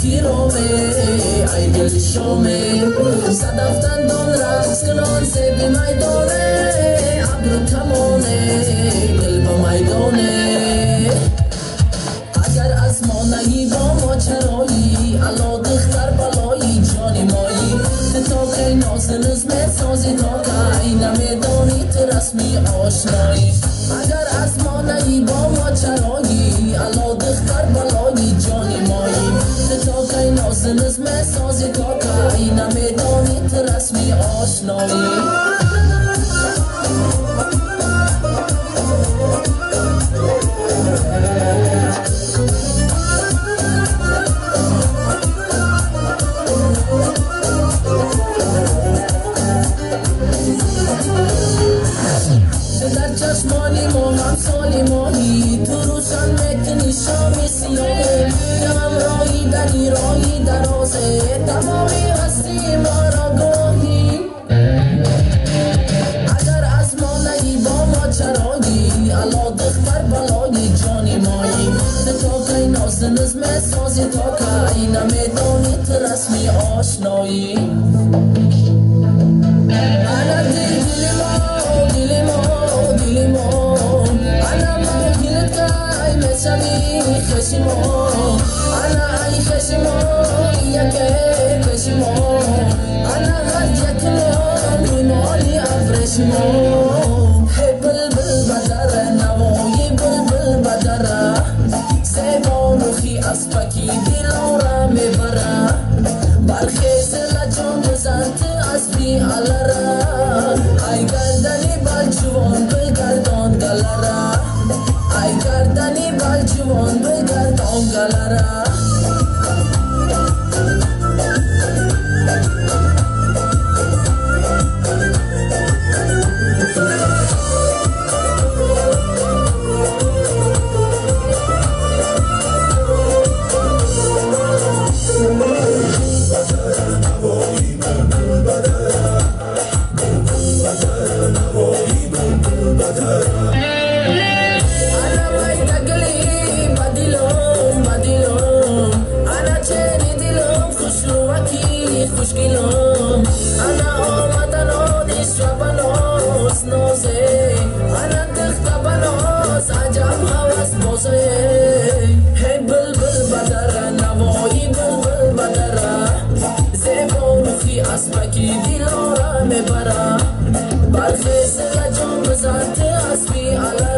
تیرومه ای دل شومه صدفتن دون رقص کنان سبی میدانه ابرو کمانه دل با میدانه اگر از ما نهی با ما چرایی علا دختر بلایی جانی مایی تا که ناز نظمت سازی تا که نمیدانی تو رسمی آشنایی اگر از ما نهی با ما چرایی علا دختر بلایی جانی مایی تا که ناز نظمت سازی تا که نمیدانی تو رسمی آشنایی در چشمانی ما هم سالی ماهی تو روشن مکنی شامی سیاهه که همراهی دنی راهی درازه تمامی هستی ما را گاهی اگر از ما نهی با ما چرایی علا دختر بلایی جانی مایی تا که ناز نظم سازی تا که نمیدانی تو رسمی آشنایی انا دلی ما انا ما گلت کای مسمی خشمو انا ای خشمو یک خشمو انا هر یک نوری افرشمو بلبل بدر نوای بلبل بدر سبا روخی از پکی دلارا میبره برخیز لجان بزنت از بی علره ای گردنی بلجوان بگردان گلره ای گردنی بلجوان بگردان گلره اسبکی دیلارا میبرم برخیز لجام بزنت اسبی علم